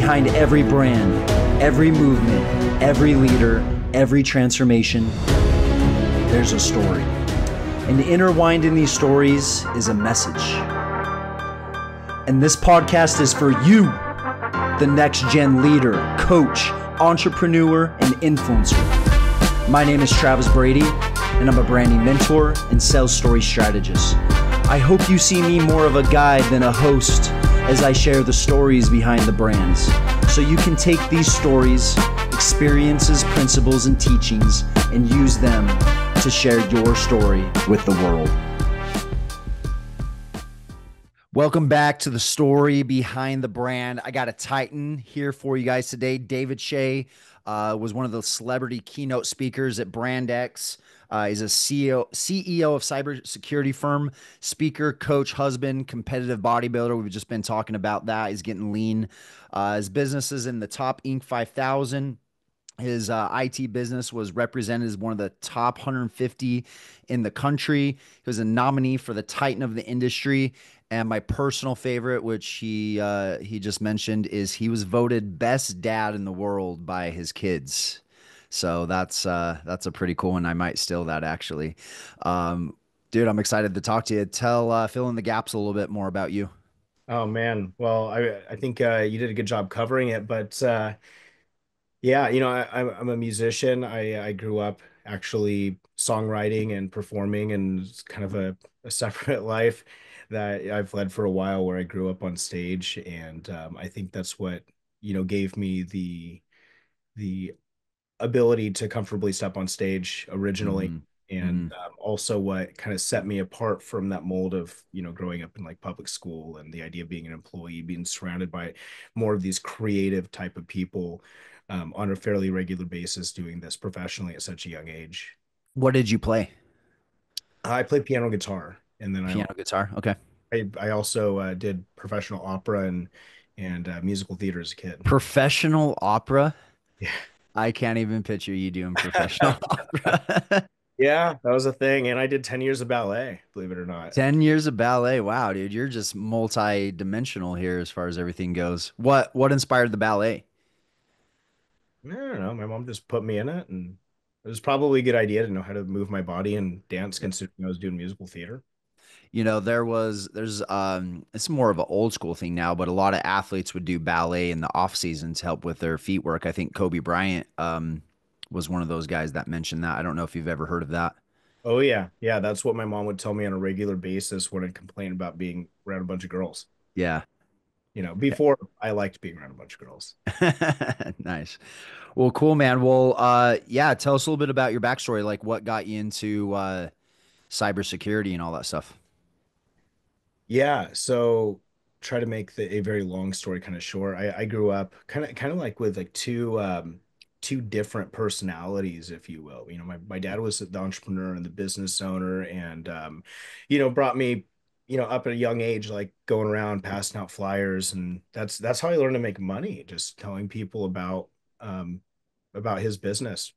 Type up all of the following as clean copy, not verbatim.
Behind every brand, every movement, every leader, every transformation, there's a story. And intertwined in these stories is a message. And this podcast is for you, the next gen leader, coach, entrepreneur, and influencer. My name is Travis Brady, and I'm a branding mentor and sales story strategist. I hope you see me more of a guide than a host as I share the stories behind the brands, so you can take these stories, experiences, principles, and teachings and use them to share your story with the world. Welcome back to the story behind the brand. I got a Titan here for you guys today. David Shay was one of the celebrity keynote speakers at Brand-X. He's a CEO of cybersecurity firm, speaker, coach, husband, competitive bodybuilder. We've just been talking about that. He's getting lean. His business is in the top Inc. 5000. His IT business was represented as one of the top 150 in the country. He was a nominee for the Titan of the industry. And my personal favorite, which he just mentioned, is he was voted best dad in the world by his kids. So that's a pretty cool one. I might steal that actually. Dude, I'm excited to talk to you. Fill in the gaps a little bit more about you. Oh man. Well, I think you did a good job covering it, but yeah, I'm a musician. I grew up actually songwriting and performing, and it's kind of a separate life that I've led for a while, where I grew up on stage, and I think that's what gave me the ability to comfortably step on stage originally, Mm-hmm. and Mm-hmm. also what kind of set me apart from that mold of growing up in like public school, and the idea of being an employee, being surrounded by more of these creative type of people on a fairly regular basis, doing this professionally at such a young age. What did you play? I played piano guitar, and then Piano, guitar. Okay. I also did professional opera and musical theater as a kid. Professional opera. Yeah. I can't even picture you doing professional opera. Yeah, that was a thing. And I did 10 years of ballet, believe it or not. 10 years of ballet. Wow, dude, you're just multi-dimensional here as far as everything goes. What inspired the ballet? I don't know. My mom just put me in it, and it was probably a good idea to know how to move my body and dance, considering I was doing musical theater. It's more of an old school thing now, but a lot of athletes would do ballet in the off season to help with their feet work. I think Kobe Bryant was one of those guys that mentioned that. I don't know if you've ever heard of that. Oh yeah, yeah. That's what my mom would tell me on a regular basis when I'd complain about being around a bunch of girls. Yeah. Before I liked being around a bunch of girls. Nice. Well, cool, man. Well, yeah, tell us a little bit about your backstory, like what got you into cybersecurity and all that stuff. Yeah, so try to make a very long story kind of short. I grew up kind of like with like two different personalities, if you will. My dad was the entrepreneur and the business owner, and brought me up at a young age, like going around passing out flyers, and that's how I learned to make money, just telling people about his business,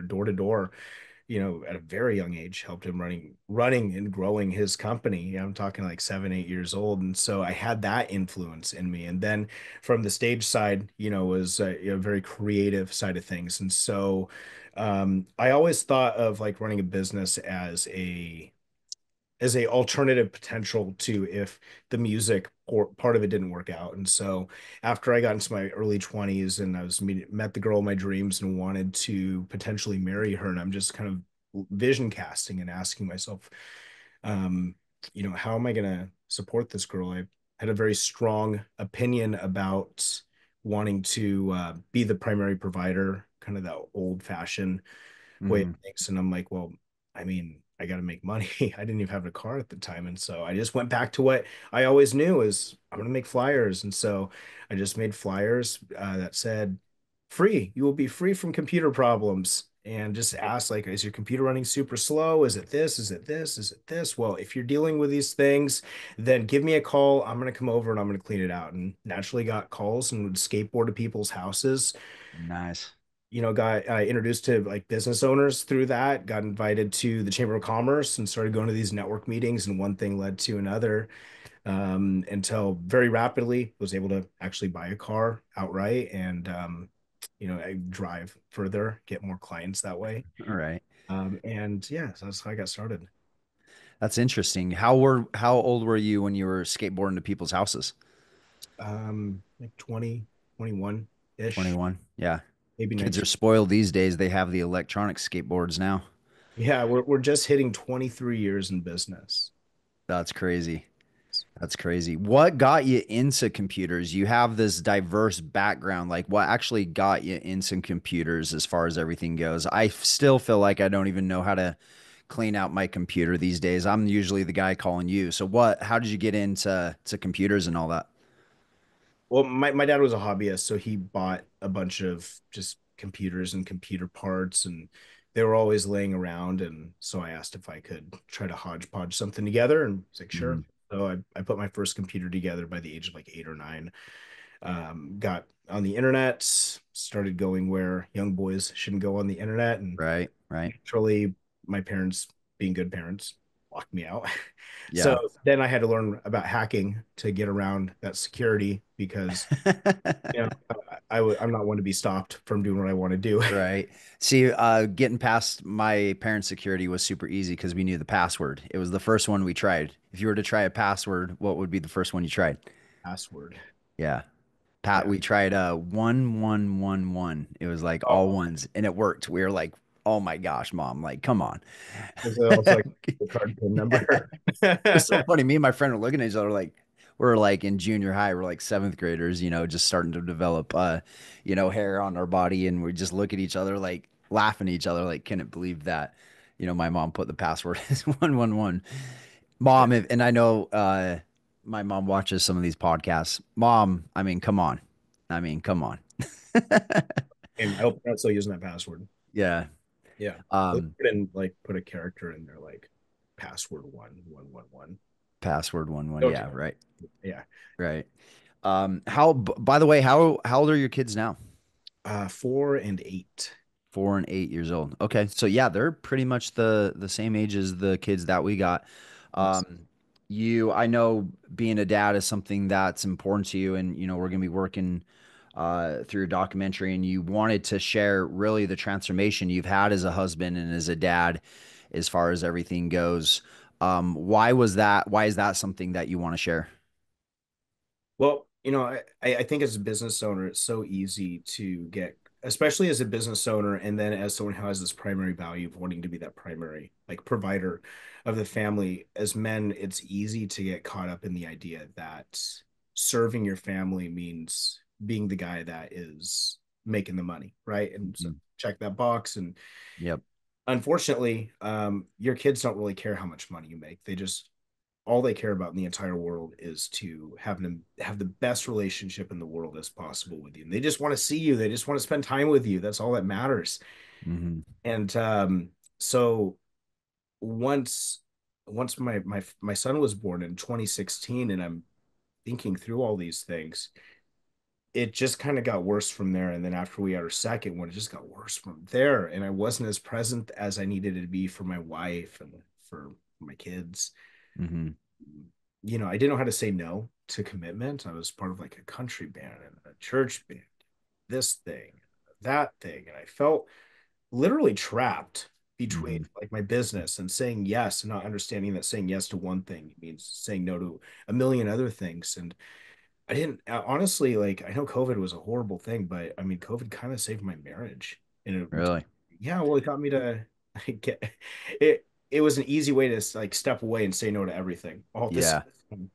door to door, at a very young age, helped him running and growing his company. I'm talking like 7, 8 years old. And so I had that influence in me. And then from the stage side, was a very creative side of things. And so I always thought of like running a business as a alternative potential to if the music or part of it didn't work out. And so after I got into my early 20s, and I met the girl of my dreams and wanted to potentially marry her, and I'm just kind of vision casting and asking myself, um, how am I going to support this girl? I had a very strong opinion about wanting to be the primary provider, kind of that old fashioned way of Hmm. things. And I'm like, well, I mean, I got to make money. I didn't even have a car at the time. And so I just went back to what I always knew is I'm going to make flyers. And so I just made flyers that said, free, you will be free from computer problems. And just asked, like, is your computer running super slow? Is it this? Is it this? Is it this? Well, if you're dealing with these things, then give me a call. I'm going to come over and I'm going to clean it out. And naturally got calls and would skateboard to people's houses, Nice. got introduced to like business owners through that, got invited to the Chamber of Commerce and started going to these network meetings, and one thing led to another. until very rapidly was able to actually buy a car outright and I drive further, get more clients that way. All right. And yeah, so that's how I got started. That's interesting. How old were you when you were skateboarding to people's houses? Like 20, 21-ish, 21. Yeah. maybe Kids are 19. spoiled these days. They have the electronic skateboards now. Yeah, we're just hitting 23 years in business. That's crazy. That's crazy. What got you into computers? You have this diverse background. Like, what actually got you into computers as far as everything goes? I still feel like I don't even know how to clean out my computer these days. I'm usually the guy calling you. So, how did you get into computers and all that? Well, my dad was a hobbyist, so he bought a bunch of just computers and computer parts, and they were always laying around. And so I asked if I could try to hodgepodge something together, and he's like, Hmm. sure. So I put my first computer together by the age of like 8 or 9. Got on the internet, started going where young boys shouldn't go on the internet, and Right, right. naturally, my parents, being good parents, locked me out. So Yeah. then I had to learn about hacking to get around that security because I'm not one to be stopped from doing what I want to do. Right. See, getting past my parents' security was super easy because we knew the password. It was the first one we tried. If you were to try a password, what would be the first one you tried? Password. Yeah. Pat, Yeah. we tried 1111. It was like all Oh, ones and it worked. We were like, oh my gosh, mom, like, come on. is it also like the card pin number? It's so funny. Me and my friend were looking at each other like we're like in junior high. We're like seventh graders, just starting to develop hair on our body, and we just look at each other like laughing at each other, like, couldn't believe that. My mom put the password as 111. Yeah. And I know my mom watches some of these podcasts. Mom, I mean, come on. I mean, come on. And I hope that's still using that password. Yeah. Yeah. Let's Um, put a character in there like password 1111. Password one one. Don't do Yeah, right. it. Yeah. Right. By the way, how old are your kids now? 4 and 8. 4 and 8 years old. Okay, so yeah, they're pretty much the same age as the kids that we got. Yes. I know being a dad is something that's important to you, and we're gonna be working through a documentary, and you wanted to share really the transformation you've had as a husband and as a dad, as far as everything goes. Why was that? Why is that something that you want to share? Well, I think as a business owner, it's so easy to get, especially as a business owner, and then as someone who has this primary value of wanting to be that primary like provider of the family. As men, it's easy to get caught up in the idea that serving your family means being the guy that is making the money, right? And so Mhm. check that box. And Yep. unfortunately, your kids don't really care how much money you make. They just all they care about in the entire world is to have them have the best relationship in the world as possible with you. And they just want to see you. They just want to spend time with you. That's all that matters. Hmm. And so once once my son was born in 2016, and I'm thinking through all these things, it just kind of got worse from there. And then after we had our second one, it just got worse from there. And I wasn't as present as I needed to be for my wife and for my kids. Hmm. I didn't know how to say no to commitment. I was part of like a country band and a church band, this thing, that thing. And I felt literally trapped between Hmm. like my business and saying yes and not understanding that saying yes to one thing means saying no to a million other things. And I didn't honestly, like, I know COVID was a horrible thing, but I mean, COVID kind of saved my marriage. Really? Yeah, well, it got me to get it. It was an easy way to like step away and say no to everything all at the same Yeah. time.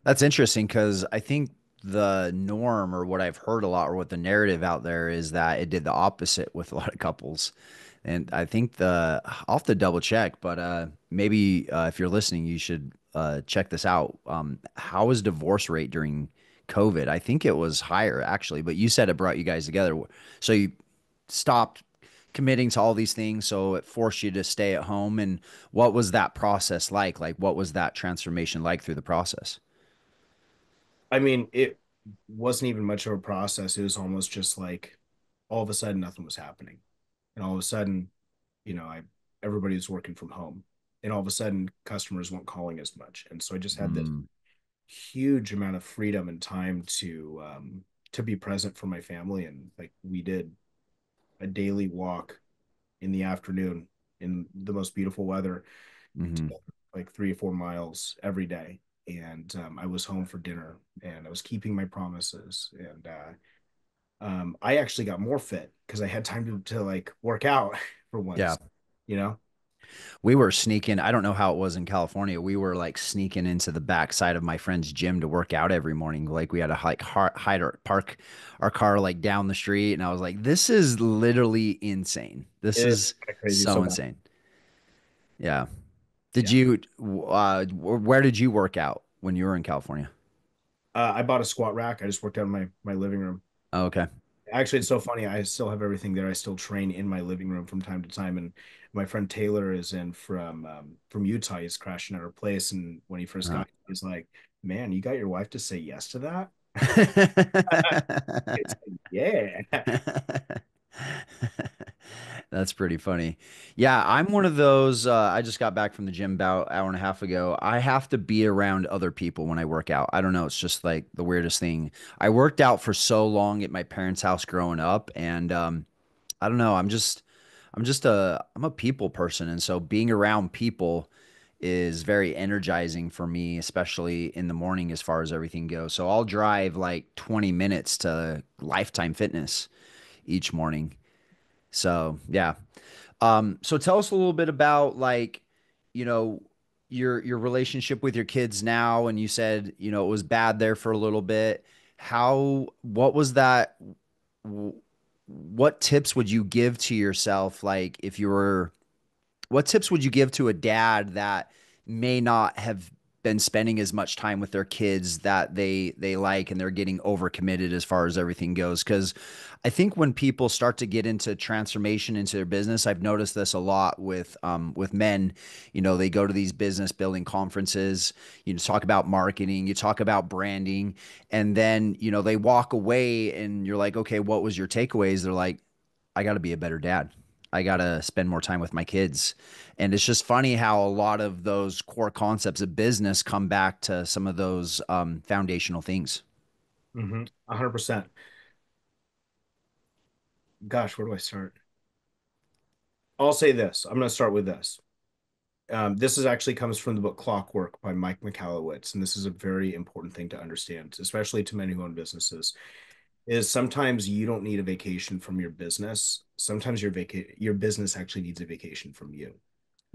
That's interesting because I think the norm, or what I've heard a lot, or what the narrative out there is, that it did the opposite with a lot of couples. And I think I'll have to double check, but maybe if you're listening, you should check this out. How was divorce rate during COVID? I think it was higher actually, but you said it brought you guys together. So you stopped committing to all these things, so it forced you to stay at home. And what was that process like? Like, what was that transformation like through the process? I mean, it wasn't even much of a process. It was almost just like all of a sudden nothing was happening. And all of a sudden, I everybody was working from home. And all of a sudden customers weren't calling as much. And so I just had this Mm, huge amount of freedom and time to be present for my family. And like we did a daily walk in the afternoon in the most beautiful weather, Hmm. like 3 or 4 miles every day. And I was home for dinner and I was keeping my promises. And I actually got more fit because I had time to like work out for Yeah. once, you know? We were sneaking, I don't know how it was in California. We were like sneaking into the backside of my friend's gym to work out every morning. Like we had to like hide or park our car like down the street. And I was like, this is literally insane. This It is is kind of crazy. so So, insane. Yeah. Did yeah. you, where did you work out when you were in California? I bought a squat rack. I just worked out in my living room. Oh, okay. Actually, it's so funny. I still have everything there. I still train in my living room from time to time. And my friend Taylor is in from Utah. He's crashing at our place. And when he first Uh, got, he's like, "Man, you got your wife to say yes to that?" It's like, yeah. That's pretty funny. Yeah, I'm one of those. I just got back from the gym about an hour and a half ago. I have to be around other people when I work out. I don't know. It's just like the weirdest thing. I worked out for so long at my parents' house growing up, and I don't know. I'm a people person, and so being around people is very energizing for me, especially in the morning as far as everything goes. So I'll drive like 20 minutes to Lifetime Fitness each morning. So yeah. So tell us a little bit about like, you know, your relationship with your kids now, and you said, it was bad there for a little bit. What was that? What tips would you give to yourself, like if you were what tips would you give to a dad that may not have been spending as much time with their kids that they like, and they're getting overcommitted as far as everything goes? Because I think when people start to get into transformation into their business, I've noticed this a lot with men. They go to these business building conferences. You talk about marketing, you talk about branding, and then they walk away, and you're like, okay, what was your takeaways? They're like, I got to be a better dad. I got to spend more time with my kids. And it's just funny how a lot of those core concepts of business come back to some of those foundational things. 100%. Gosh, where do I start? I'll say this. I'm going to start with this. This is actually comes from the book Clockwork by Mike Michalowicz, and this is a very important thing to understand, especially to men who own businesses. Is sometimes you don't need a vacation from your business. Sometimes your business actually needs a vacation from you,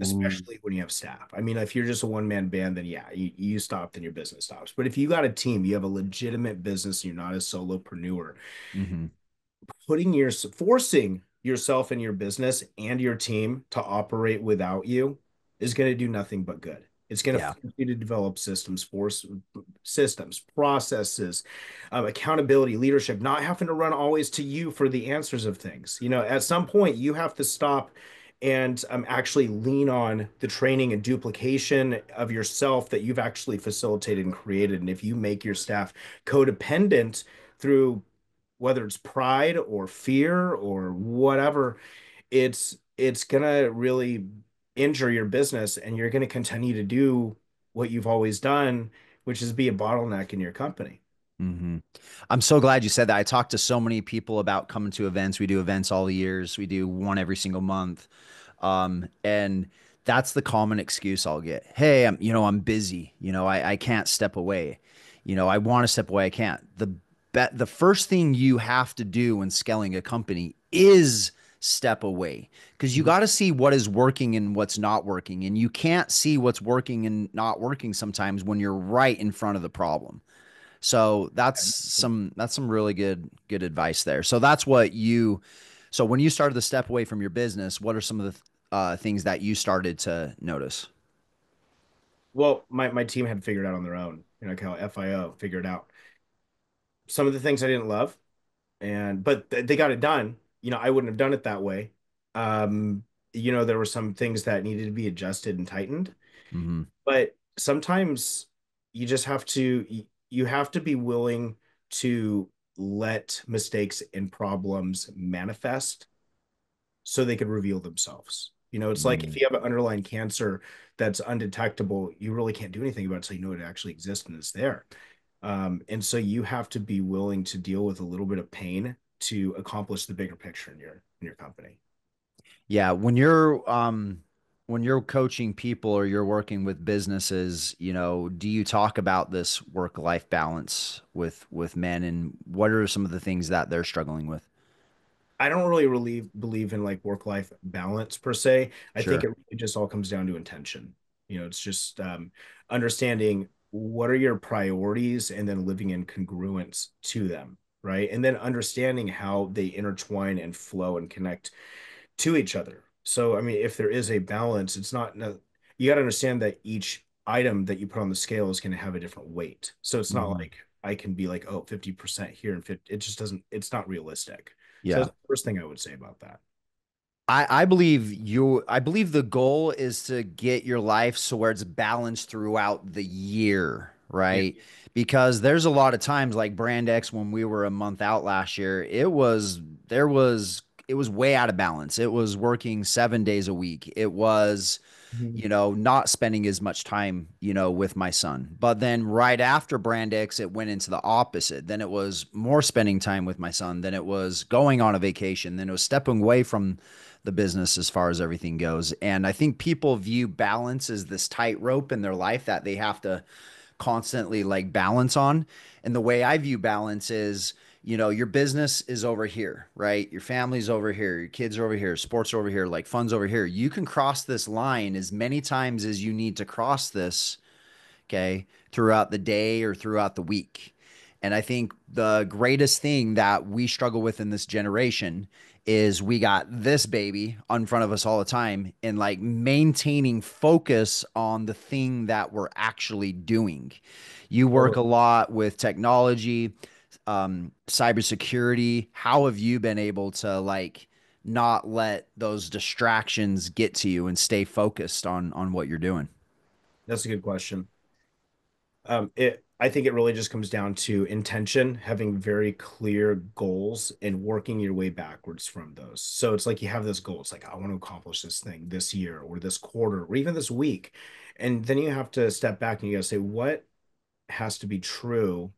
Ooh. especially when you have staff. I mean, if you're just a one-man band, then yeah, you stop, then your business stops. But if you got a team, you have a legitimate business, you're not a solopreneur, Mm-hmm. forcing yourself and your business and your team to operate without you is going to do nothing but good. It's going to Yeah. force you to develop systems, processes, accountability, leadership, not having to run always to you for the answers of things. At some point, you have to stop and actually lean on the training and duplication of yourself that you've actually facilitated and created. And if you make your staff codependent through whether it's pride or fear or whatever, it's gonna really injure your business and you're gonna continue to do what you've always done, which is be a bottleneck in your company. Mm-hmm. I'm so glad you said that. I talk to so many people about coming to events. We do events all the years. We do one every single month. And that's the common excuse I'll get. Hey, I'm busy. I can't step away. I want to step away. I can't. The first thing you have to do when scaling a company is step away, because you Mhm. got to see what is working and what's not working. And you can't see what's working and not working sometimes when you're right in front of the problem. So that's some really good advice there. So when you started to step away from your business, what are some of the things that you started to notice? Well, my team had figured out on their own, kind of FIO figured out some of the things I didn't love, and but they got it done. I wouldn't have done it that way. Um, there were some things that needed to be adjusted and tightened. Hmm. But sometimes you just you have to be willing to let mistakes and problems manifest so they could reveal themselves. It's like if Mm. you have an underlying cancer that's undetectable, you really can't do anything about it until you know it actually exists and is there. And so you have to be willing to deal with a little bit of pain to accomplish the bigger picture in your company. Yeah, when you're coaching people or you're working with businesses, do you talk about this work-life balance with men, and what are some of the things that they're struggling with? I don't really believe in like work-life balance per se. I think Sure. it really just all comes down to intention. It's just understanding what are your priorities and then living in congruence to them, right? And then understanding how they intertwine and flow and connect to each other. So, I mean, if there is a balance, it's not, you got to understand that each item that you put on the scale is going to have a different weight. So it's not Hmm. like I can be like, oh, 50% here and 50, it just doesn't, it's not realistic. So Yeah. that's the first thing I would say about that. I believe the goal is to get your life so where it's balanced throughout the year, Yeah. right? Because there's a lot of times like Brand X when we were a month out last year, it was way out of balance. It was working 7 days a week. It was Mhm. not spending as much time, with my son. But then right after Brand X, it went into the opposite. Then it was more spending time with my son. Then it was going on a vacation. Then it was stepping away from the business as far as everything goes. And I think people view balance as this tightrope in their life that they have to constantly like balance on. And the way I view balance is, your business is over here, right? Your family's over here, your kids are over here, sports are over here, like fun's over here. You can cross this line as many times as you need to cross this, okay, throughout the day or throughout the week. And I think the greatest thing that we struggle with in this generation is we got this baby in front of us all the time and like maintaining focus on the thing that we're actually doing. You work Totally. a lot with technology, cybersecurity. How have you been able to like not let those distractions get to you and stay focused on what you're doing? That's a good question. I think it really just comes down to intention, having very clear goals and working your way backwards from those. So it's like you have this goal. It's like, I want to accomplish this thing this year or this quarter or even this week. And then you have to step back and you got to say, what has to be true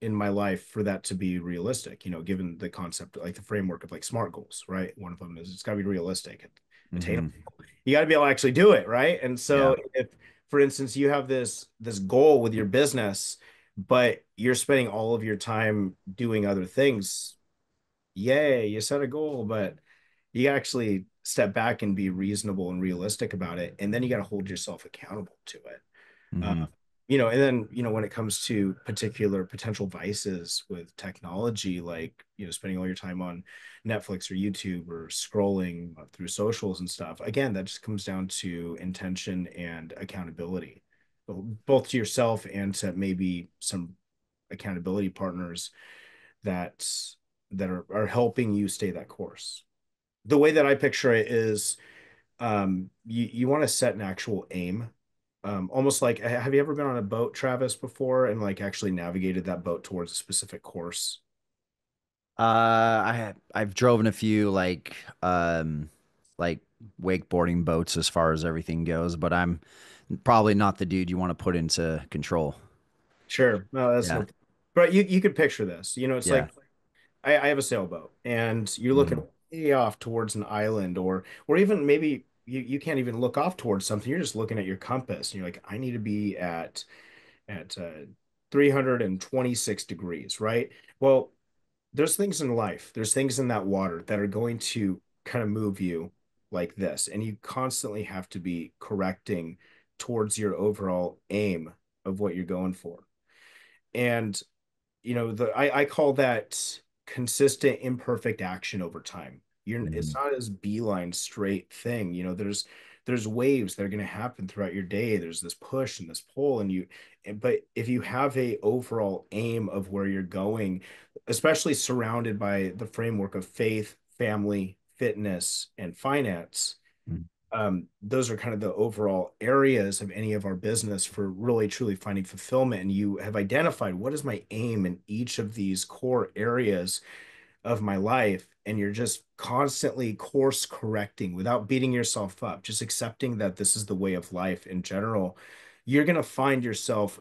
in my life for that to be realistic, given the concept, like the framework of like SMART goals, right? One of them is it's got to be realistic, attainable. Hmm. You got to be able to actually do it, right? And Yeah. so if, for instance, you have this goal with your business, but you're spending all of your time doing other things, yay, you set a goal, but you actually step back and be reasonable and realistic about it. And then you got to hold yourself accountable to it. Hmm. And then, when it comes to particular potential vices with technology, like, spending all your time on Netflix or YouTube or scrolling through socials and stuff, again, that just comes down to intention and accountability, both to yourself and to maybe some accountability partners that are helping you stay that course. The way that I picture it is you want to set an actual aim. Almost like, have you ever been on a boat, Travis, before and like actually navigated that boat towards a specific course? I've driven a few like wakeboarding boats as far as everything goes, but I'm probably not the dude you want to put into control. Sure. No, that's Yeah. no, but you could picture this. It's Yeah. like I have a sailboat and you're looking Hmm. way off towards an island or even maybe you can't even look off towards something. You're just looking at your compass and you're like, I need to be at 326 degrees, right? Well, there's things in life, there's things in that water that are going to kind of move you like this. And you constantly have to be correcting towards your overall aim of what you're going for. And I call that consistent imperfect action over time. It's Hmm. not as beeline straight thing. There's waves that are going to happen throughout your day. There's this push and this pull, but if you have a overall aim of where you're going, especially surrounded by the framework of faith, family, fitness, and finance, those are kind of the overall areas of any of our business for really truly finding fulfillment. And you have identified what is my aim in each of these core areas. of my life and you're just constantly course correcting without beating yourself up, just accepting that this is the way of life in general, you're going to find yourself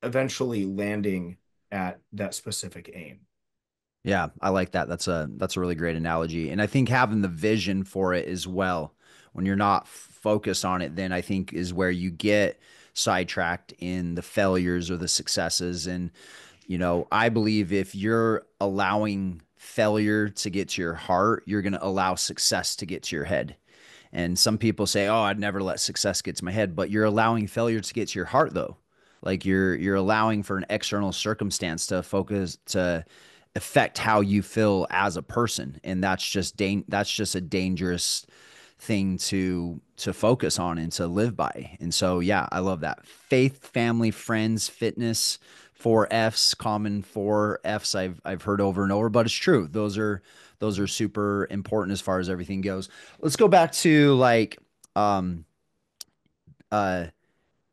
eventually landing at that specific aim. Yeah, I like that. That's a really great analogy. And I think having the vision for it as well, when you're not focused on it, then I think is where you get sidetracked in the failures or the successes. And, I believe if you're allowing failure to get to your heart, you're going to allow success to get to your head. And some people say, "Oh, I'd never let success get to my head," but you're allowing failure to get to your heart though. Like you're allowing for an external circumstance to focus to affect how you feel as a person, and that's just a dangerous thing to focus on and to live by. And so yeah, I love that. Faith, family, friends, fitness, four F's, common four F's I've heard over and over, but it's true. Those are super important as far as everything goes. Let's go back to like um uh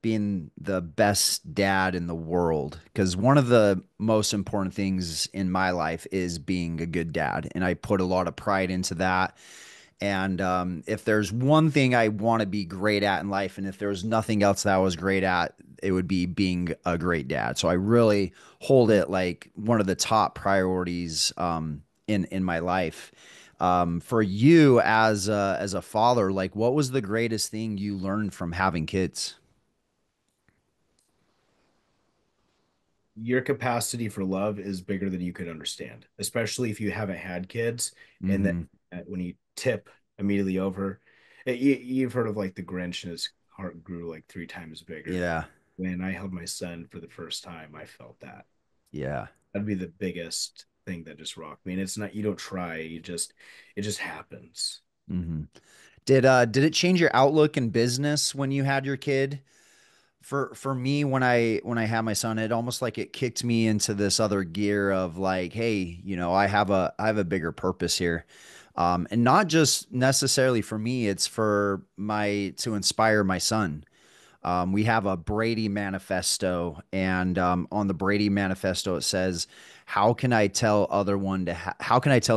being the best dad in the world, because one of the most important things in my life is being a good dad, and I put a lot of pride into that. And if there's one thing I want to be great at in life, and if there was nothing else that I was great at, it would be being a great dad. So I really hold it like one of the top priorities in my life. For you as a father, like what was the greatest thing you learned from having kids? Your capacity for love is bigger than you could understand, especially if you haven't had kids. And then Hmm. when you tip immediately over, you've heard of like the Grinch and his heart grew like 3 times bigger. Yeah, When I held my son for the first time, I felt that. yeah. That'd be the biggest thing that just rocked me. And it's not, you don't try, it just happens. Hmm. Did it change your outlook in business when you had your kid? For me, when I had my son, it almost like it kicked me into this other gear of like, hey, I have a bigger purpose here. And not just necessarily for me, it's for my to inspire my son. We have a Brady manifesto, and on the Brady manifesto, it says, How can I tell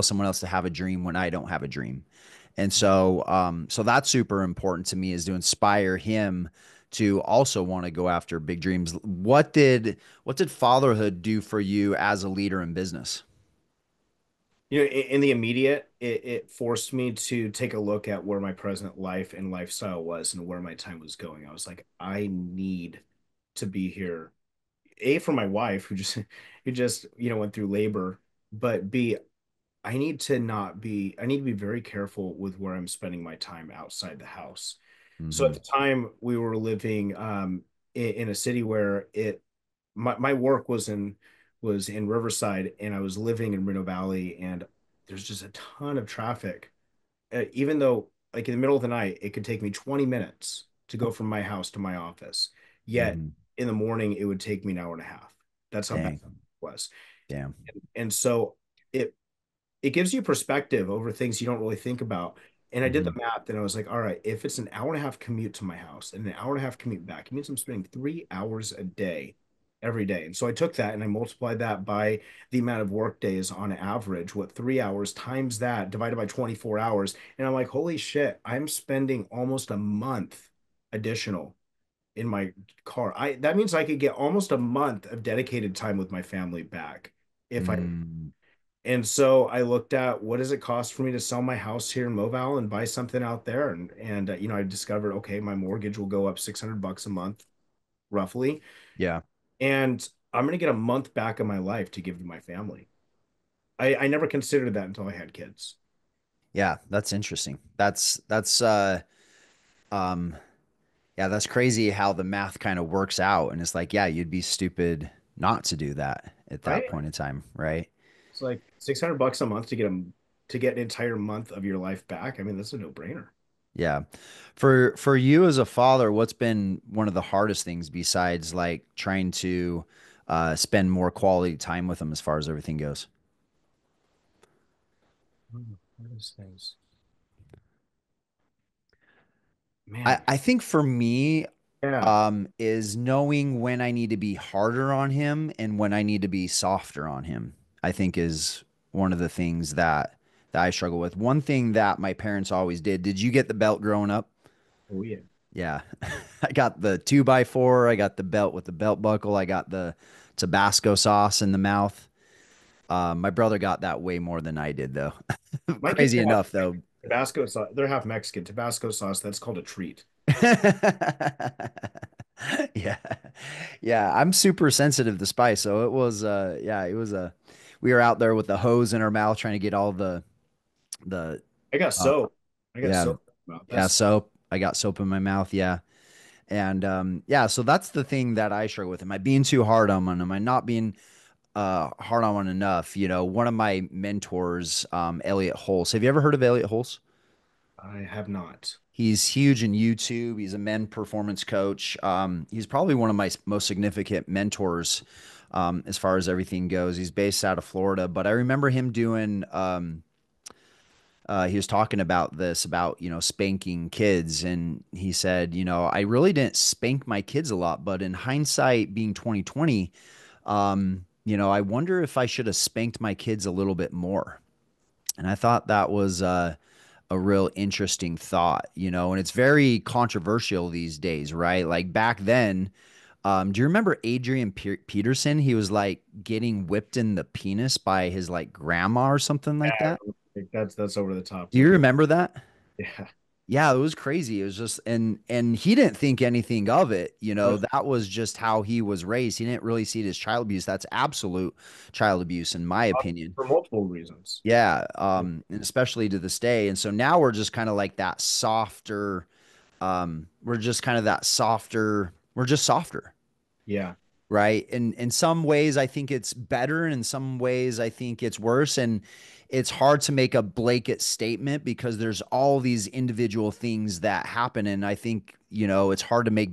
someone else to have a dream when I don't have a dream?" And so that's super important to me, is to inspire him to also want to go after big dreams. What did fatherhood do for you as a leader in business? In the immediate, it forced me to take a look at where my present life and lifestyle was and where my time was going. I was like, I need to be here. A, for my wife who just went through labor, but B, I need to be very careful with where I'm spending my time outside the house. So at Hmm. the time we were living in a city where my work was in Riverside and I was living in Reno Valley and there's just a ton of traffic. Even though like in the middle of the night it could take me 20 minutes to go from my house to my office. Yet Hmm. in the morning it would take me an hour and a half. That's how bad Dang. it was. Damn. And so it gives you perspective over things you don't really think about. And I did the Hmm. math and I was like, all right, if it's an hour and a half commute to my house and an hour and a half commute back, it means I'm spending 3 hours a day every day. And so I took that and I multiplied that by the amount of work days on average, what 3 hours times that divided by 24 hours. And I'm like, holy shit, I'm spending almost a month additional in my car. That means I could get almost a month of dedicated time with my family back if I. Mm. And so I looked at what does it cost for me to sell my house here in Moval and buy something out there, and I discovered okay, my mortgage will go up 600 bucks a month roughly, Yeah. and I'm gonna get a month back of my life to give to my family. I never considered that until I had kids. Yeah, that's interesting. Um Yeah, that's crazy how the math kind of works out. And it's like, yeah, you'd be stupid not to do that at that Right? point in time, right? It's like 600 bucks a month to get an entire month of your life back. I mean, that's a no-brainer. Yeah. For you as a father, what's been one of the hardest things besides like trying to spend more quality time with them as far as everything goes? Hardest things. I, Man, I think for me, yeah. is knowing when I need to be harder on him and when I need to be softer on him. I think one of the things that I struggle with. One thing that my parents always did. Did you get the belt growing up? Oh yeah. Yeah. I got the 2x4. I got the belt with the belt buckle. I got the Tabasco sauce in the mouth. My brother got that way more than I did, though. My kids Crazy have enough, though. Tabasco sauce. They're half Mexican. Tabasco sauce, that's called a treat. Yeah. Yeah. I'm super sensitive to spice. So yeah, we were out there with the hose in our mouth trying to get all the, I got uh, soap. I got yeah, soap. About yeah, that's soap. I got soap in my mouth. Yeah. And yeah, so that's the thing that I struggle with. Am I being too hard on one? Am I not being hard on one enough? One of my mentors, Elliot Hulse. Have you ever heard of Elliot Hulse? I have not. He's huge in YouTube. He's a men performance coach. He's probably one of my most significant mentors as far as everything goes. He's based out of Florida, but I remember him doing he was talking about this about spanking kids, and he said, I really didn't spank my kids a lot, but in hindsight being 2020, I wonder if I should have spanked my kids a little bit more. And I thought that was a real interesting thought, and it's very controversial these days, right? Like back then, do you remember Adrian Peterson? He was like getting whipped in the penis by his like grandma or something like Yeah, that. that's over the top Do you too. remember that? Yeah. Yeah, it was crazy. It was just and he didn't think anything of it. But That was just how he was raised. He didn't really see it as child abuse. That's absolute child abuse, in my opinion. for multiple reasons. Yeah, and especially to this day. And so now we're just kind of like that softer. We're just kind of that softer. We're just softer, Yeah. right? And in some ways, I think it's better. And in some ways, I think it's worse. And it's hard to make a blanket statement because there's all these individual things that happen. And I think, it's hard to make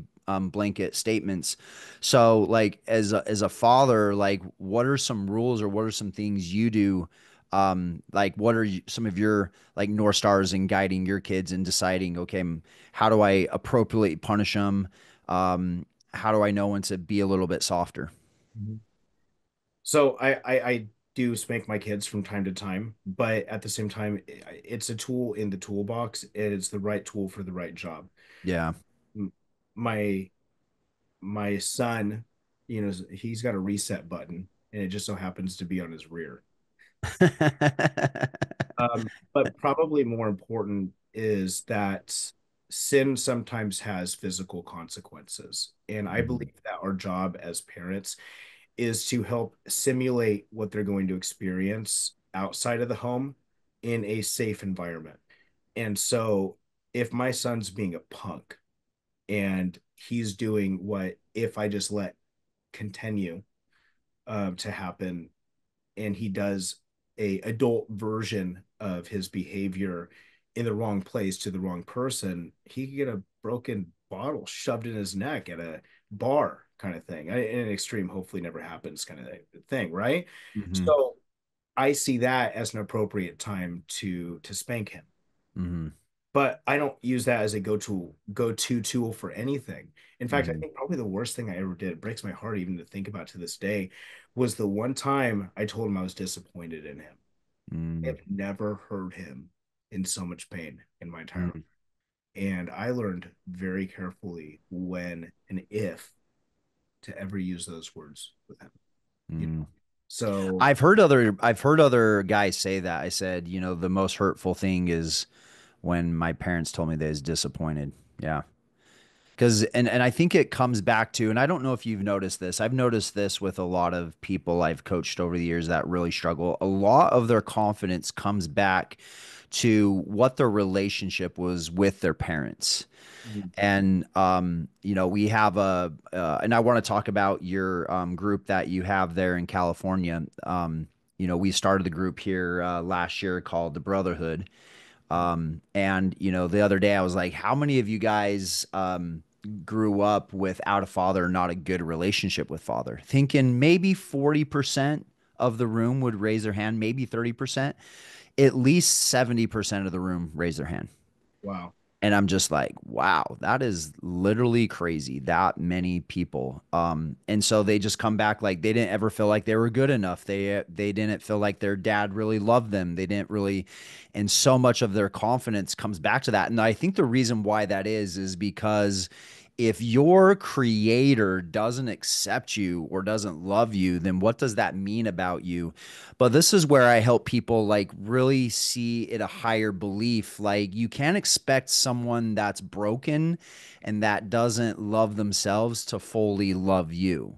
blanket statements. So, like, as a father, like, what are some rules or what are some things you do? Like, what are some of your like North Stars in guiding your kids and deciding, okay, how do I appropriately punish them? How do I know when to be a little bit softer? Mhm. So I do spank my kids from time to time, but at the same time, it's a tool in the toolbox. It's the right tool for the right job. Yeah. M- My my son, he's got a reset button, and it just so happens to be on his rear. But probably more important is that sin sometimes has physical consequences. And I Mhm. believe that our job as parents is to help simulate what they're going to experience outside of the home in a safe environment. And so if my son's being a punk and he's doing what if I just let continue to happen, and he does a adult version of his behavior in the wrong place to the wrong person, he could get a broken bottle shoved in his neck at a bar kind of thing. In an extreme, hopefully never happens kind of thing, right? Mhm. So I see that as an appropriate time to spank him. Mhm. But I don't use that as a go-to tool for anything. In fact, I Mhm. think probably the worst thing I ever did, it breaks my heart even to think about to this day, was the one time I told him I was disappointed in him. Mhm. I've never heard him in so much pain in my entire life. Mhm. And I learned very carefully when and if to ever use those words with him. You know? Mhm. So I've heard other guys say that. I said, the most hurtful thing is when my parents told me they was disappointed. Yeah. Because and I think it comes back to, and I don't know if you've noticed this. I've noticed this with a lot of people I've coached over the years that really struggle. A lot of their confidence comes back to what their relationship was with their parents. And we have and I want to talk about your group that you have there in California. We started the group here last year called the Brotherhood. And the other day I was like, how many of you guys grew up without a father, not a good relationship with father? Thinking maybe 40% of the room would raise their hand, maybe 30%. At least 70% of the room raise their hand. wow. And I'm just like, wow, that is literally crazy. That many people. And so they just come back like they didn't ever feel like they were good enough. They didn't feel like their dad really loved them. They didn't really, and so much of their confidence comes back to that. And I think the reason why that is because if your creator doesn't accept you or doesn't love you, then what does that mean about you? But this is where I help people like really see it a higher belief. Like you can't expect someone that's broken and that doesn't love themselves to fully love you.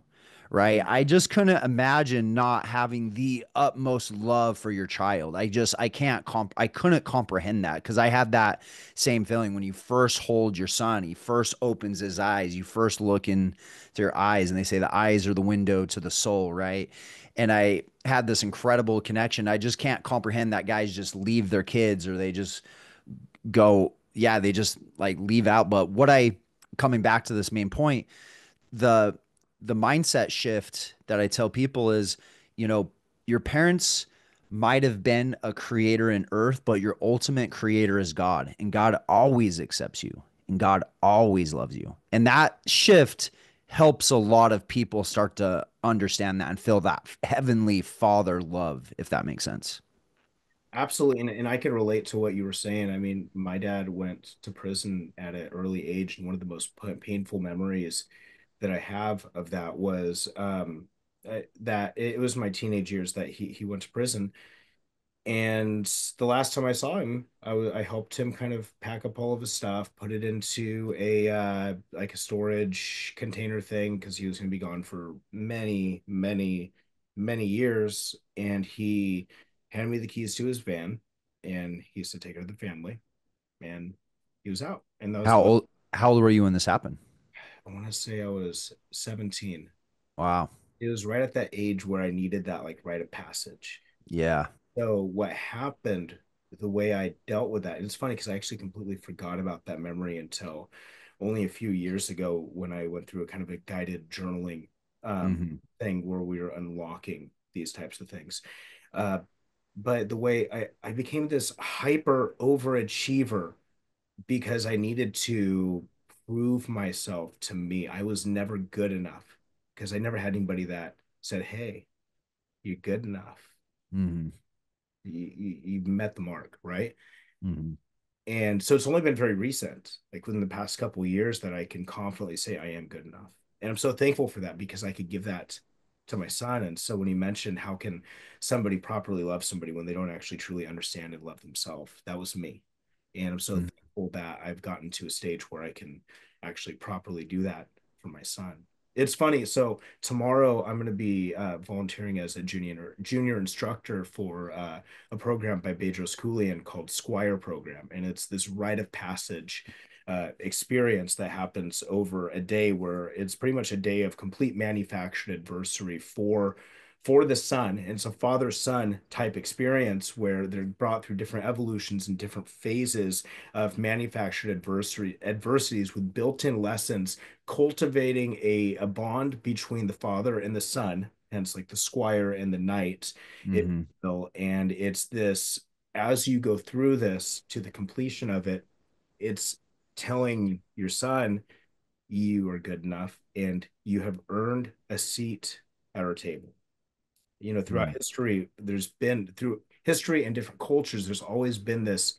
Right. Mm. I just couldn't imagine not having the utmost love for your child. I couldn't comprehend that because I had that same feeling when you first hold your son, he first opens his eyes, you first look into your eyes, and they say the eyes are the window to the soul, right? And I had this incredible connection. I just can't comprehend that guys just leave their kids or they just go, yeah, they just like leave out. But what I coming back to this main point, the the mindset shift that I tell people is, you know, your parents might have been a creator in earth, but your ultimate creator is God, and God always accepts you, and God always loves you. And that shift helps a lot of people start to understand that and feel that heavenly father love, if that makes sense. Absolutely. And I can relate to what you were saying. I mean, my dad went to prison at an early age, and one of the most painful memories that I have of that was that it was my teenage years that he went to prison. And the last time I saw him, I helped him kind of pack up all of his stuff, put it into a like a storage container thing because he was going to be gone for many, many, many years. And he handed me the keys to his van, and he used to take care of the family, and he was out. And that was How about, old how old were you when this happened? I want to say I was 17. Wow. It was right at that age where I needed that like rite of passage. Yeah. So what happened, the way I dealt with that, and it's funny because I actually completely forgot about that memory until only a few years ago when I went through a kind of a guided journaling Hmm. thing where we were unlocking these types of things. Uh, but the way I became this hyper overachiever because I needed to prove myself to me. I was never good enough because I never had anybody that said, "Hey, you're good enough. Hmm. You've met the mark," right? Hmm. And so it's only been very recent, like within the past couple of years, that I can confidently say I am good enough. And I'm so thankful for that because I could give that to my son. And so when he mentioned how can somebody properly love somebody when they don't actually truly understand and love themselves, that was me. And I'm so thankful that I've gotten to a stage where I can actually properly do that for my son. It's funny. So tomorrow I'm going to be volunteering as a junior instructor for a program by Bedros Keuilian called Squire Program, and it's this rite of passage experience that happens over a day where it's pretty much a day of complete manufactured adversary for the son. And it's a father son type experience where they're brought through different evolutions and different phases of manufactured adversities with built-in lessons, cultivating a bond between the father and the son, hence like the squire and the knight, if Hmm. you will. And it's this, as you go through this to the completion of it, it's telling your son you are good enough and you have earned a seat at our table. You know, throughout Hmm. history, there's been through history and different cultures, there's always been this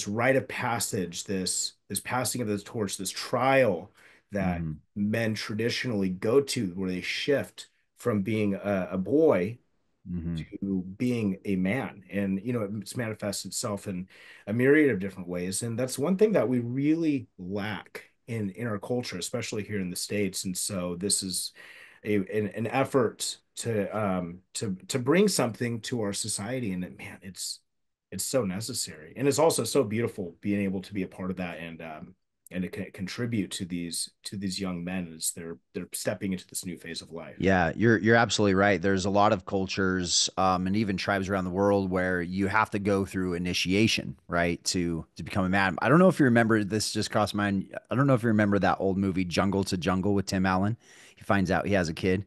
rite of passage, this passing of the torch, this trial that Hmm. men traditionally go to where they shift from being a boy Hmm. to being a man. And you know, it's manifests itself in a myriad of different ways, and that's one thing that we really lack in our culture, especially here in the States. And so this is an effort to bring something to our society, and man, it's so necessary, and it's also so beautiful being able to be a part of that, and to contribute to these young men as they're stepping into this new phase of life. Yeah, you're absolutely right. There's a lot of cultures, and even tribes around the world where you have to go through initiation, right, to become a man. I don't know if you remember this. Just crossed my mind. I don't know if you remember that old movie Jungle to Jungle with Tim Allen. He finds out he has a kid,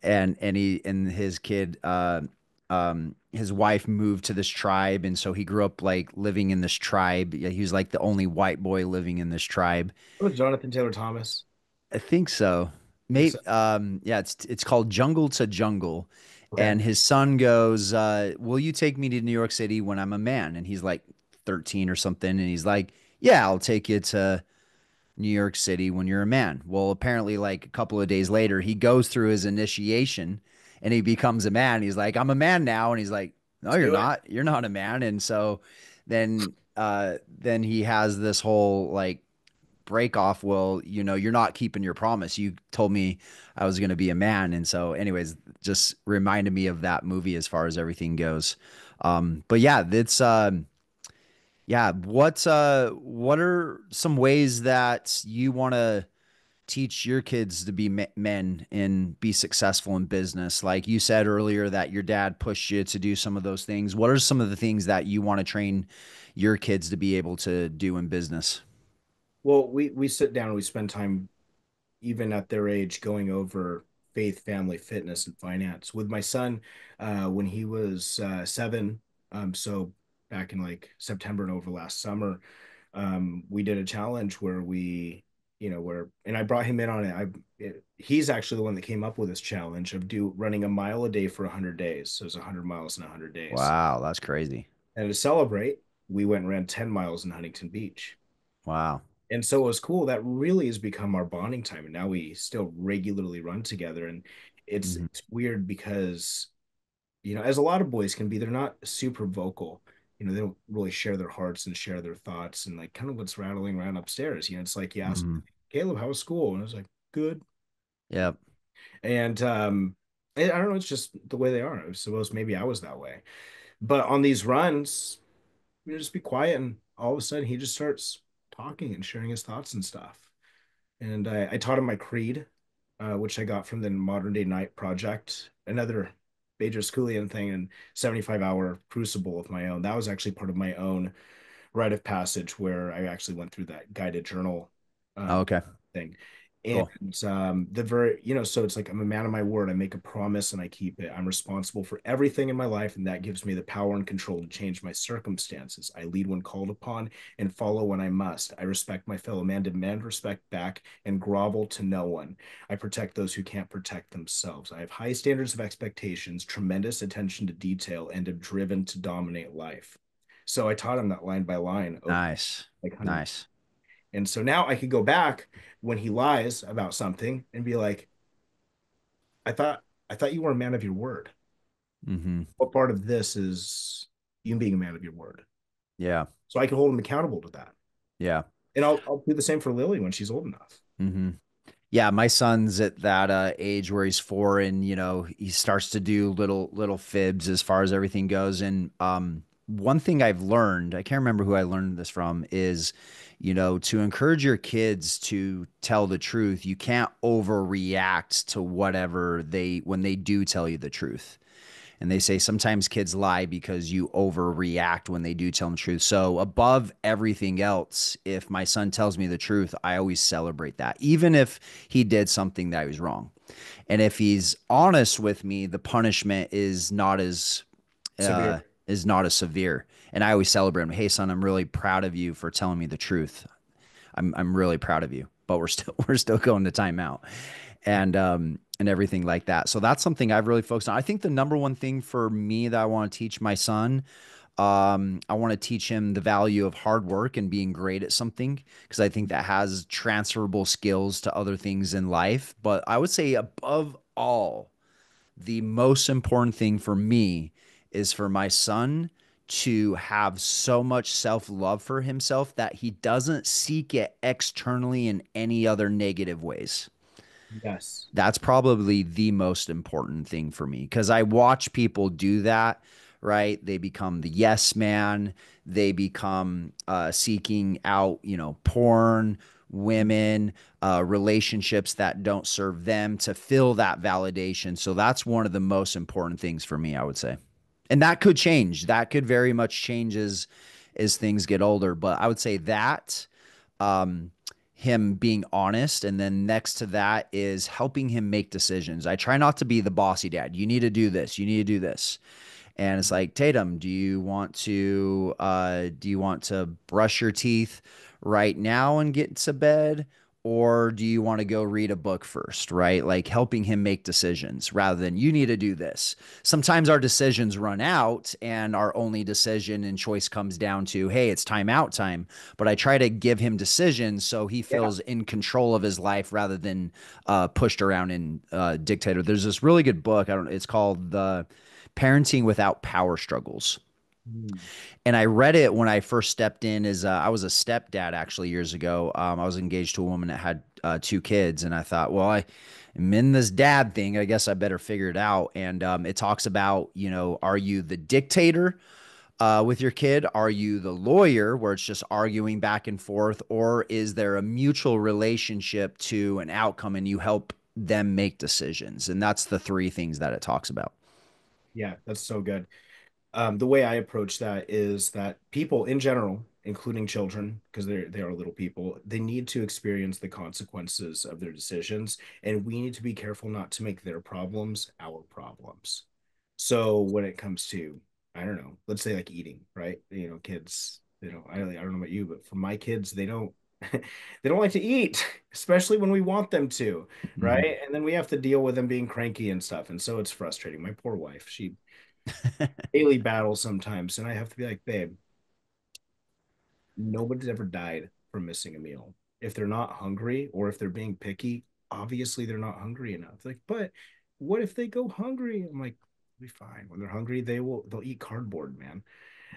and his kid his wife moved to this tribe, and so he grew up like living in this tribe. Yeah, he was like the only white boy living in this tribe. Oh, Jonathan Taylor Thomas. I think so. I think so. Maybe yeah, it's called Jungle to Jungle. Okay. And his son goes, "Will you take me to New York City when I'm a man?" And he's like 13 or something, and he's like, "Yeah, I'll take you to New York City when you're a man." Well, apparently, like a couple of days later, he goes through his initiation and he becomes a man. He's like, "I'm a man now," and he's like, "No, Let's you're do it. not. You're not a man." And so then he has this whole like break off. Well, you're not keeping your promise. You told me I was going to be a man. And so, anyways, just reminded me of that movie as far as everything goes. But yeah, yeah. What are some ways that you want to teach your kids to be men and be successful in business? Like you said earlier that your dad pushed you to do some of those things. What are some of the things that you want to train your kids to be able to do in business? Well, we sit down and we spend time even at their age going over faith, family, fitness, and finance. With my son, when he was 7, so back in like September and over last summer, we did a challenge where and I brought him in on it. He's actually the one that came up with this challenge of running a mile a day for 100 days. So it was 100 miles in 100 days. Wow, that's crazy. And to celebrate, we went and ran 10 miles in Huntington Beach. Wow. And so it was cool. That really has become our bonding time. And now we still regularly run together. And Hmm. it's weird because, as a lot of boys can be, they're not super vocal. They don't really share their hearts and share their thoughts and like kind of what's rattling around upstairs. It's like you ask Hmm. Caleb, how was school? And I was like, good. Yep. And I don't know, it's just the way they are. I suppose maybe I was that way. But on these runs, just be quiet, and all of a sudden he just starts talking and sharing his thoughts and stuff. And I taught him my creed, which I got from the Modern Day Night Project, another Bader Schoolian thing, and 75-hour crucible of my own. That was actually part of my own rite of passage where I actually went through that guided journal Oh, um, okay. thing. Cool. And the very, so it's like I'm a man of my word. I make a promise and I keep it. I'm responsible for everything in my life, and that gives me the power and control to change my circumstances. I lead when called upon and follow when I must. I respect my fellow man, demand respect back, and grovel to no one. I protect those who can't protect themselves. I have high standards of expectations, tremendous attention to detail, and am driven to dominate life. So I taught him that line by line over Nice. like 100. Nice. And so now I could go back when he lies about something and be like, I thought you were a man of your word. Hmm. What part of this is you being a man of your word? Yeah. So I can hold him accountable to that. Yeah. And I'll do the same for Lily when she's old enough. Hmm. Yeah, my son's at that age where he's 4, and he starts to do little fibs as far as everything goes. And one thing I've learned, I can't remember who I learned this from, is to encourage your kids to tell the truth. You can't overreact to whatever when they do tell you the truth. And they say sometimes kids lie because you overreact when they do tell them the truth. So, above everything else, if my son tells me the truth, I always celebrate that, even if he did something that was wrong. And if he's honest with me, the punishment uh, Severe. is not as severe. And I always celebrate him. Hey, son, I'm really proud of you for telling me the truth. I'm really proud of you. But we're still going to timeout and everything like that. So that's something I've really focused on. I think the number one thing for me that I want to teach my son, I want to teach him the value of hard work and being great at something, because I think that has transferable skills to other things in life. But I would say above all, the most important thing for me is for my son to have so much self-love for himself that he doesn't seek it externally in any other negative ways. Yes. That's probably the most important thing for me, because I watch people do that, right? They become the yes man. They become seeking out, porn, women, relationships that don't serve them to fill that validation. So that's one of the most important things for me, I would say. And that could change. That could very much change as things get older. But I would say that um, him being honest. And then next to that is helping him make decisions. I try not to be the bossy dad. You need to do this. You need to do this. And it's like, Tatum, do you want to brush your teeth right now and get to bed? Or do you want to go read a book first, right? Like helping him make decisions rather than you need to do this. Sometimes our decisions run out and our only decision and choice comes down to, hey, it's time out time. But I try to give him decisions so he Yeah. feels in control of his life rather than pushed around and dictated. There's this really good book. I don't. It's called The Parenting Without Power Struggles, Mm. and I read it when I first stepped in as I was a stepdad actually years ago. I was engaged to a woman that had two kids, and I thought, well, I'm in this dad thing. I guess I better figure it out. And it talks about, are you the dictator with your kid? Are you the lawyer where it's just arguing back and forth, or is there a mutual relationship to an outcome and you help them make decisions? And that's the three things that it talks about. Yeah, that's so good. The way I approach that is that people in general, including children, because they are little people, they need to experience the consequences of their decisions, and we need to be careful not to make their problems our problems. So when it comes to, I don't know, let's say like eating, right? Kids, I don't know about you, but for my kids, they don't they don't like to eat, especially when we want them to, Mhm. right? And then we have to deal with them being cranky and stuff, and so it's frustrating. My poor wife, she daily battle sometimes, and I have to be like, babe, nobody's ever died from missing a meal. If they're not hungry or if they're being picky, obviously they're not hungry enough. Like, but what if they go hungry? I'm like, be fine. When they're hungry, they'll eat cardboard, man.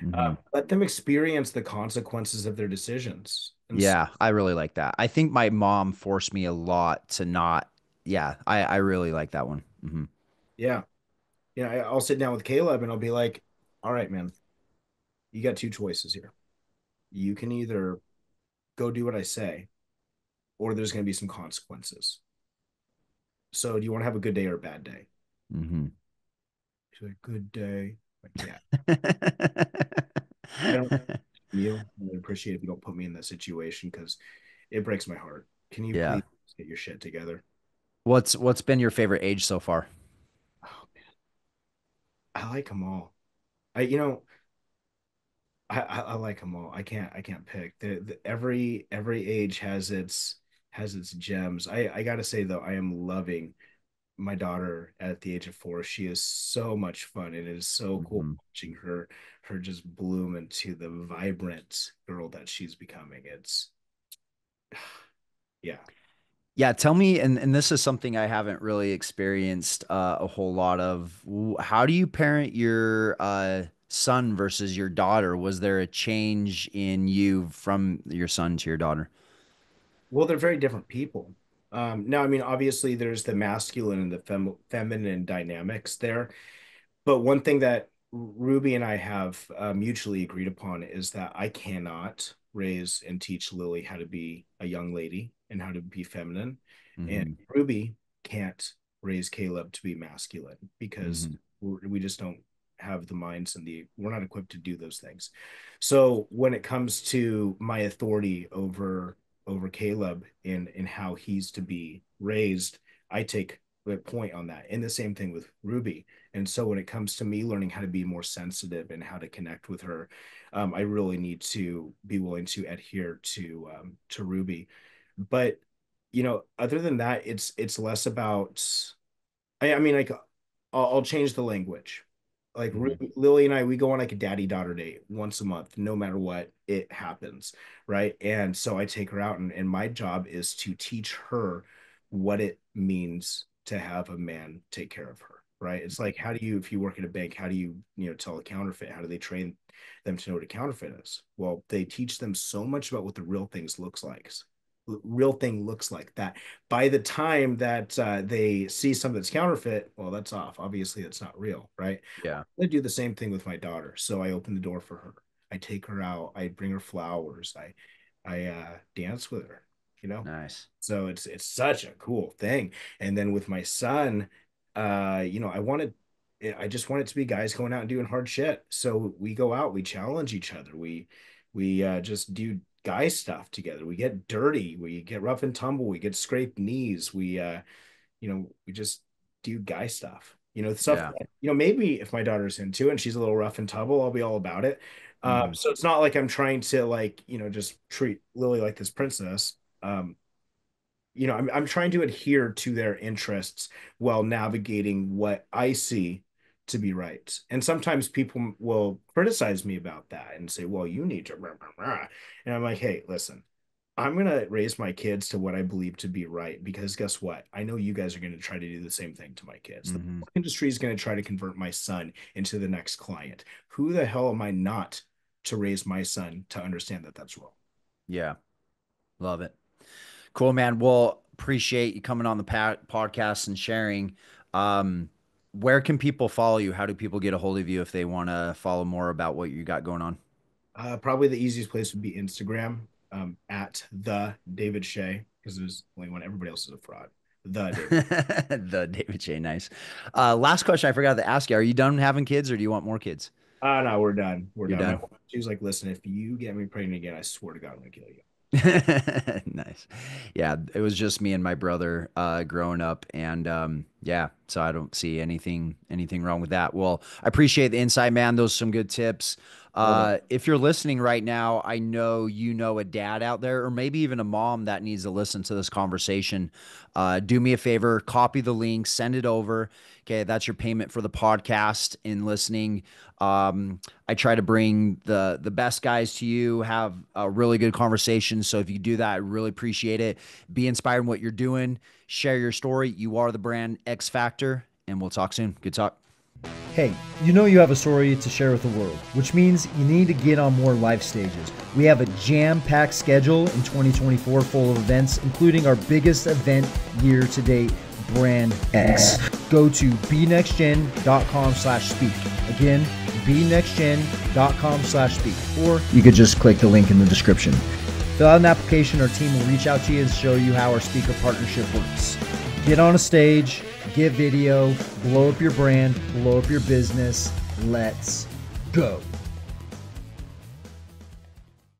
Mhm. Let them experience the consequences of their decisions. And Yeah, I really like that. I think my mom forced me a lot to not. Yeah, I really like that one. yeah, I'll sit down with Caleb and I'll be like, all right, man, you got two choices here. You can either go do what I say, or there's going to be some consequences. So do you want to have a good day or a bad day? Hmm. She's like, good day. Like, yeah, I don't Hmm. you. I would appreciate if you don't put me in that situation because it breaks my heart. Can you Yeah. please get your shit together? What's been your favorite age so far? Oh man, I like them all. I like them all. I can't pick. Every age has its gems. I gotta say though, I am loving my daughter at the age of 4. She is so much fun. It is so cool Hmm. watching her just bloom into the vibrant girl that she's becoming. It's yeah. Yeah, tell me, and this is something I haven't really experienced a whole lot of. How do you parent your son versus your daughter? Was there a change in you from your son to your daughter? Well, they're very different people. Now, I mean, obviously, there's the masculine and the feminine dynamics there. But one thing that Ruby and I have mutually agreed upon is that I cannot raise and teach Lily how to be a young lady and how to be feminine. And Hmm. Ruby can't raise Caleb to be masculine because Hmm. we just don't have the minds and we're not equipped to do those things. So when it comes to my authority over Caleb in how he's to be raised, I take a point on that. And the same thing with Ruby. And so when it comes to me learning how to be more sensitive and how to connect with her, I really need to be willing to adhere to Ruby. But other than that, it's less about. I mean, like, I'll change the language. Like Hmm. Lily and I, we go on like a daddy daughter date once a month, no matter what it happens, right? And so I take her out, and my job is to teach her what it means to have a man take care of her, right? It's like, how do you, if you work at a bank, how do you tell a counterfeit? How do they train them to know what a counterfeit is? Well, they teach them so much about what the real thing looks like that by the time that they see something that's counterfeit, well, that's off. Obviously, it's not real, right? Yeah. I do the same thing with my daughter. So I open the door for her. I take her out. I bring her flowers. I dance with her. You know, Nice. so it's such a cool thing. And then with my son, I just want it to be guys going out and doing hard shit. So we go out, we challenge each other. We just do guy stuff together. We get dirty, we get rough and tumble, we get scraped knees. We just do guy stuff. Stuff Yeah. that, maybe if my daughter's into and she's a little rough and tumble, I'll be all about it. Hmm. So it's not like I'm trying to like, just treat Lily like this princess. I'm trying to adhere to their interests while navigating what I see to be right. And sometimes people will criticize me about that and say, well, you need to, rah, rah, rah. And I'm like, hey, listen, I'm going to raise my kids to what I believe to be right because guess what? I know you guys are going to try to do the same thing to my kids. The Hmm. industry is going to try to convert my son into the next client. Who the hell am I not to raise my son to understand that that's wrong? Yeah. Love it. Cool, man. Well, appreciate you coming on the podcast and sharing. Um, where can people follow you? How do people get a hold of you if they want to follow more about what you got going on? Probably the easiest place would be Instagram, at the David Shay, because there's only one. Everybody else is a fraud. The David. The David Shay, nice. Last question I forgot to ask you. Are you done having kids or do you want more kids? No, we're done. We're You're done. My done. wife, she was like, "Listen, if you get me pregnant again, I swear to God, I'm gonna kill you." Nice. Yeah, it was just me and my brother growing up and yeah, so I don't see anything wrong with that. Well, I appreciate the insight, man. Those are some good tips. Love it. If you're listening right now, I know you know a dad out there or maybe even a mom that needs to listen to this conversation. Do me a favor, copy the link, send it over. Okay, that's your payment for the podcast and listening. I try to bring the best guys to you, have a really good conversation. So if you do that, I really appreciate it. Be inspired in what you're doing. Share your story. You are the brand X Factor, and we'll talk soon. Good talk. Hey, you know you have a story to share with the world, which means you need to get on more life stages. We have a jam-packed schedule in 2024 full of events, including our biggest event year to date, Brand X. Go to benextgen.com/speak. Again, benextgen.com/speak. Or you could just click the link in the description. Fill out an application. Our team will reach out to you and show you how our speaker partnership works. Get on a stage, get video, blow up your brand, blow up your business. Let's go.